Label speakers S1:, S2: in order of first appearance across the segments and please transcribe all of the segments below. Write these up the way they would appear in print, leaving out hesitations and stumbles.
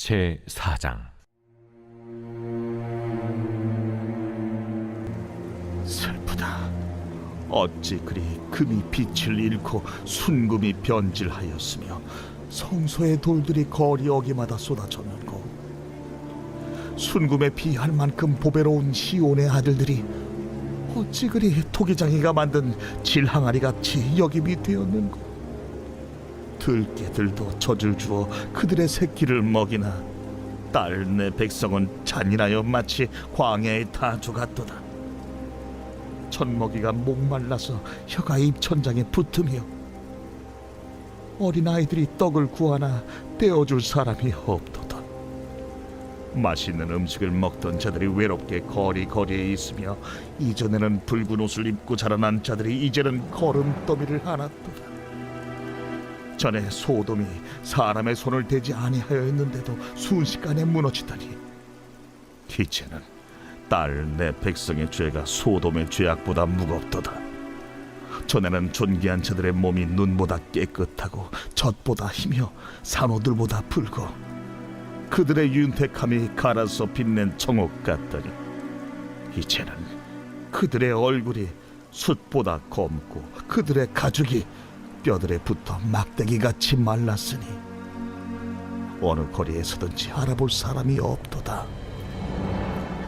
S1: 제4장.
S2: 슬프다. 어찌 그리 금이 빛을 잃고 순금이 변질하였으며 성소의 돌들이 거리 어기마다 쏟아졌는고, 순금에 비할 만큼 보배로운 시온의 아들들이 어찌 그리 토기장이가 만든 질항아리같이 여김이 되었는고. 들깨들도 젖을 주어 그들의 새끼를 먹이나 딸 내 백성은 잔인하여 마치 광야의 타조 같도다. 젖먹이가 목말라서 혀가 입천장에 붙으며 어린아이들이 떡을 구하나 떼어줄 사람이 없도다. 맛있는 음식을 먹던 자들이 외롭게 거리거리에 있으며 이전에는 붉은 옷을 입고 자라난 자들이 이제는 거름더미를 안았도다. 전에 소돔이 사람의 손을 대지 아니하였는데도 순식간에 무너지다니, 이제는 딸 내 백성의 죄가 소돔의 죄악보다 무겁도다. 전에는 존귀한 자들의 몸이 눈보다 깨끗하고 젖보다 희며 산호들보다 붉어 그들의 윤택함이 갈아서 빛낸 청옥 같더니, 이제는 그들의 얼굴이 숯보다 검고 그들의 가죽이 뼈들에 붙어 막대기같이 말랐으니 어느 거리에서든지 알아볼 사람이 없도다.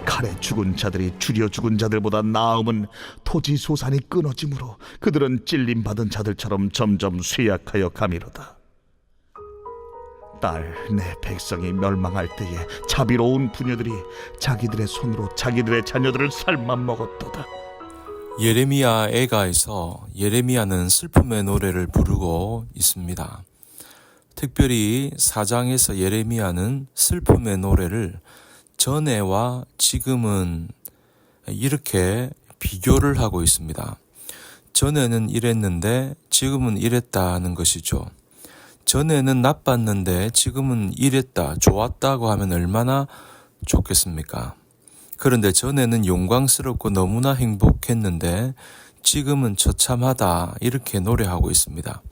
S2: 칼에 죽은 자들이 줄여 죽은 자들보다 나음은 토지 소산이 끊어지므로 그들은 찔림받은 자들처럼 점점 쇠약하여 가미로다. 딸 내 백성이 멸망할 때에 자비로운 부녀들이 자기들의 손으로 자기들의 자녀들을 삶아 먹었도다.
S3: 예레미야 애가에서 예레미야는 슬픔의 노래를 부르고 있습니다. 특별히 4장에서 예레미야는 슬픔의 노래를 전에와 지금은 이렇게 비교를 하고 있습니다. 전에는 이랬는데 지금은 이랬다는 것이죠. 전에는 나빴는데 지금은 이랬다, 좋았다고 하면 얼마나 좋겠습니까? 그런데 전에는 영광스럽고 너무나 행복했는데 지금은 처참하다, 이렇게 노래하고 있습니다.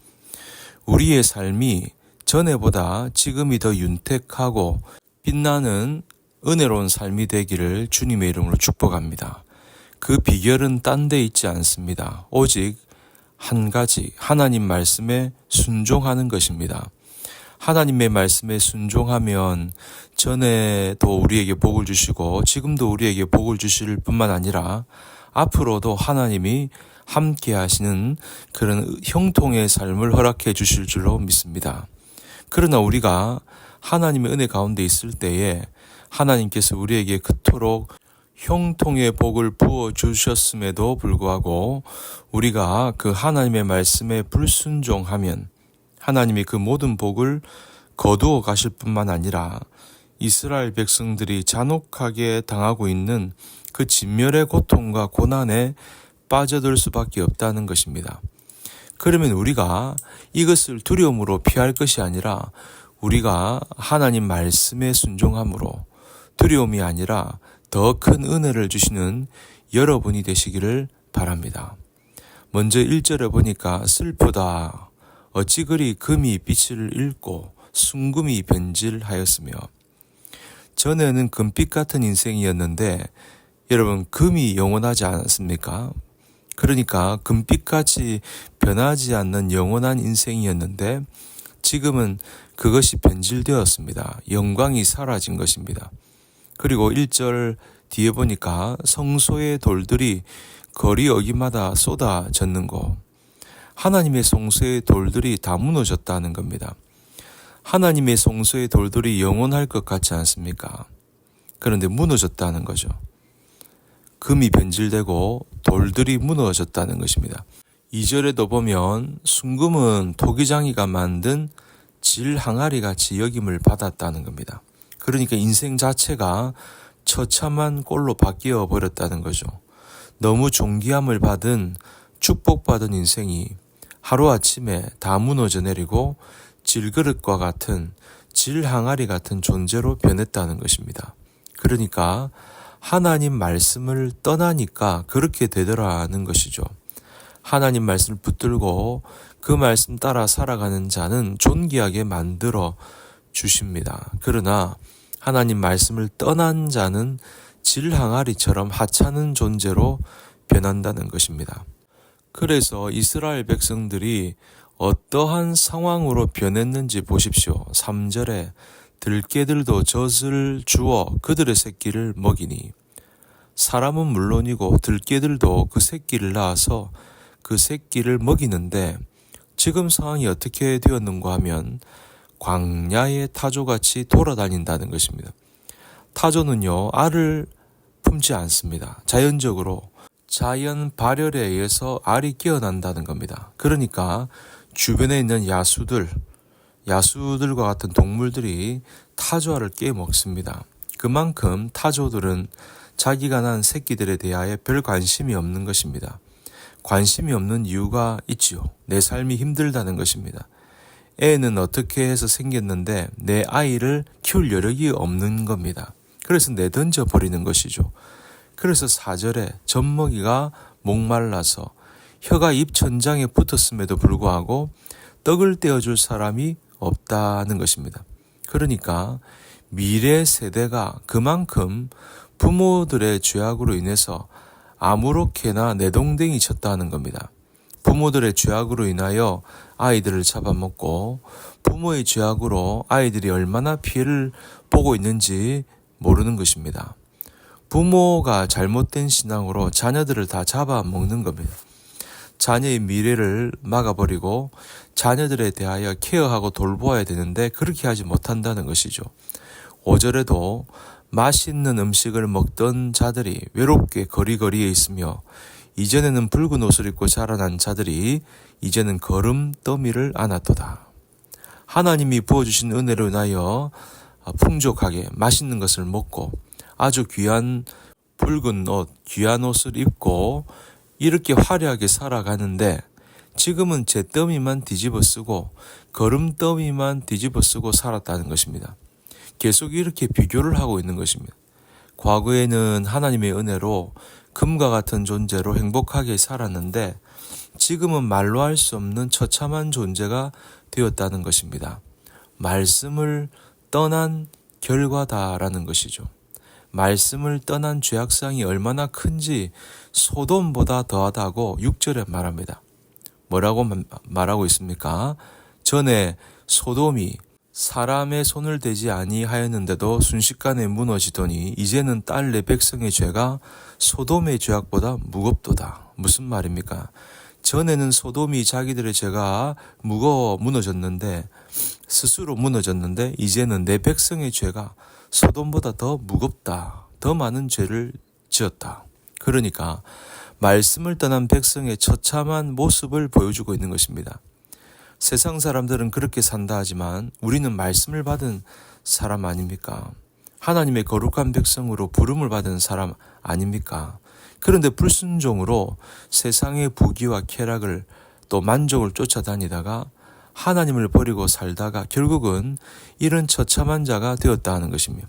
S3: 우리의 삶이 전에보다 지금이 더 윤택하고 빛나는 은혜로운 삶이 되기를 주님의 이름으로 축복합니다. 그 비결은 딴 데 있지 않습니다. 오직 한 가지, 하나님 말씀에 순종하는 것입니다. 하나님의 말씀에 순종하면 전에도 우리에게 복을 주시고 지금도 우리에게 복을 주실 뿐만 아니라 앞으로도 하나님이 함께 하시는 그런 형통의 삶을 허락해 주실 줄로 믿습니다. 그러나 우리가 하나님의 은혜 가운데 있을 때에 하나님께서 우리에게 그토록 형통의 복을 부어 주셨음에도 불구하고 우리가 그 하나님의 말씀에 불순종하면 하나님이 그 모든 복을 거두어 가실 뿐만 아니라 이스라엘 백성들이 잔혹하게 당하고 있는 그 진멸의 고통과 고난에 빠져들 수밖에 없다는 것입니다. 그러면 우리가 이것을 두려움으로 피할 것이 아니라 우리가 하나님 말씀에 순종함으로 두려움이 아니라 더 큰 은혜를 주시는 여러분이 되시기를 바랍니다. 먼저 1절에 보니까 슬프다. 어찌 그리 금이 빛을 잃고 순금이 변질하였으며, 전에는 금빛 같은 인생이었는데 여러분, 금이 영원하지 않았습니까? 그러니까 금빛같이 변하지 않는 영원한 인생이었는데 지금은 그것이 변질되었습니다. 영광이 사라진 것입니다. 그리고 1절 뒤에 보니까 성소의 돌들이 거리 어기마다 쏟아졌는고, 하나님의 성소의 돌들이 다 무너졌다는 겁니다. 하나님의 성소의 돌들이 영원할 것 같지 않습니까? 그런데 무너졌다는 거죠. 금이 변질되고 돌들이 무너졌다는 것입니다. 2절에도 보면 순금은 토기장이가 만든 질항아리 같이 여김을 받았다는 겁니다. 그러니까 인생 자체가 처참한 꼴로 바뀌어 버렸다는 거죠. 너무 존귀함을 받은 축복받은 인생이 하루아침에 다 무너져 내리고 질그릇과 같은 질항아리 같은 존재로 변했다는 것입니다. 그러니까 하나님 말씀을 떠나니까 그렇게 되더라는 것이죠. 하나님 말씀을 붙들고 그 말씀 따라 살아가는 자는 존귀하게 만들어 주십니다. 그러나 하나님 말씀을 떠난 자는 질항아리처럼 하찮은 존재로 변한다는 것입니다. 그래서 이스라엘 백성들이 어떠한 상황으로 변했는지 보십시오. 3절에 들깨들도 젖을 주어 그들의 새끼를 먹이니, 사람은 물론이고 들깨들도 그 새끼를 낳아서 그 새끼를 먹이는데, 지금 상황이 어떻게 되었는가 하면 광야의 타조같이 돌아다닌다는 것입니다. 타조는요, 알을 품지 않습니다. 자연적으로 자연 발열에 의해서 알이 깨어난다는 겁니다. 그러니까 주변에 있는 야수들과 같은 동물들이 타조알을 깨먹습니다. 그만큼 타조들은 자기가 낳은 새끼들에 대하여 별 관심이 없는 것입니다. 관심이 없는 이유가 있지요. 내 삶이 힘들다는 것입니다. 애는 어떻게 해서 생겼는데 내 아이를 키울 여력이 없는 겁니다. 그래서 내던져 버리는 것이죠. 그래서 4절에 젖먹이가 목말라서 혀가 입 천장에 붙었음에도 불구하고 떡을 떼어줄 사람이 없다는 것입니다. 그러니까 미래 세대가 그만큼 부모들의 죄악으로 인해서 아무렇게나 내동댕이 쳤다는 겁니다. 부모들의 죄악으로 인하여 아이들을 잡아먹고 부모의 죄악으로 아이들이 얼마나 피해를 보고 있는지 모르는 것입니다. 부모가 잘못된 신앙으로 자녀들을 다 잡아먹는 겁니다. 자녀의 미래를 막아버리고 자녀들에 대하여 케어하고 돌보아야 되는데 그렇게 하지 못한다는 것이죠. 5절에도 맛있는 음식을 먹던 자들이 외롭게 거리거리에 있으며, 이전에는 붉은 옷을 입고 자라난 자들이 이제는 거름더미를 안았도다. 하나님이 부어주신 은혜로 인하여 풍족하게 맛있는 것을 먹고 아주 귀한 붉은 옷, 귀한 옷을 입고 이렇게 화려하게 살아가는데, 지금은 제 더미만 뒤집어 쓰고 거름더미만 뒤집어 쓰고 살았다는 것입니다. 계속 이렇게 비교를 하고 있는 것입니다. 과거에는 하나님의 은혜로 금과 같은 존재로 행복하게 살았는데 지금은 말로 할 수 없는 처참한 존재가 되었다는 것입니다. 말씀을 떠난 결과다라는 것이죠. 말씀을 떠난 죄악상이 얼마나 큰지 소돔보다 더하다고 6절에 말합니다. 뭐라고 말하고 있습니까? 전에 소돔이 사람의 손을 대지 아니하였는데도 순식간에 무너지더니 이제는 딸 내 백성의 죄가 소돔의 죄악보다 무겁도다. 무슨 말입니까? 전에는 소돔이 자기들의 죄가 무거워 무너졌는데, 스스로 무너졌는데, 이제는 내 백성의 죄가 소돔보다 더 무겁다. 더 많은 죄를 지었다. 그러니까 말씀을 떠난 백성의 처참한 모습을 보여주고 있는 것입니다. 세상 사람들은 그렇게 산다 하지만 우리는 말씀을 받은 사람 아닙니까? 하나님의 거룩한 백성으로 부름을 받은 사람 아닙니까? 그런데 불순종으로 세상의 부귀와 쾌락을 또 만족을 쫓아다니다가 하나님을 버리고 살다가 결국은 이런 처참한 자가 되었다는 것입니다.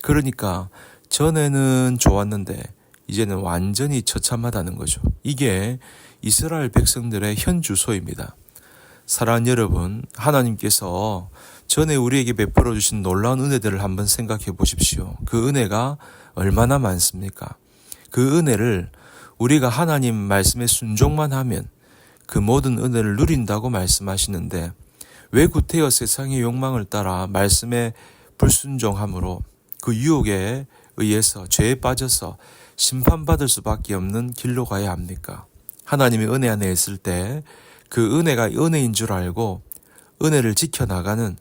S3: 그러니까 전에는 좋았는데 이제는 완전히 처참하다는 거죠. 이게 이스라엘 백성들의 현 주소입니다. 사랑하는 여러분, 하나님께서 전에 우리에게 베풀어 주신 놀라운 은혜들을 한번 생각해 보십시오. 그 은혜가 얼마나 많습니까? 그 은혜를 우리가 하나님 말씀에 순종만 하면 그 모든 은혜를 누린다고 말씀하시는데, 왜 구태여 세상의 욕망을 따라 말씀에 불순종함으로 그 유혹에 의해서 죄에 빠져서 심판받을 수밖에 없는 길로 가야 합니까? 하나님의 은혜 안에 있을 때 그 은혜가 은혜인 줄 알고 은혜를 지켜나가는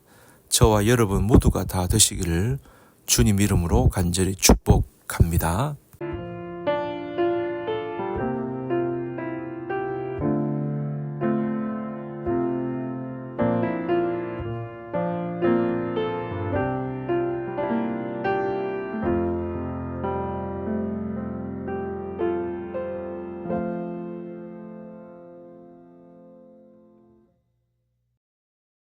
S3: 저와 여러분 모두가 다 되시기를 주님 이름으로 간절히 축복합니다.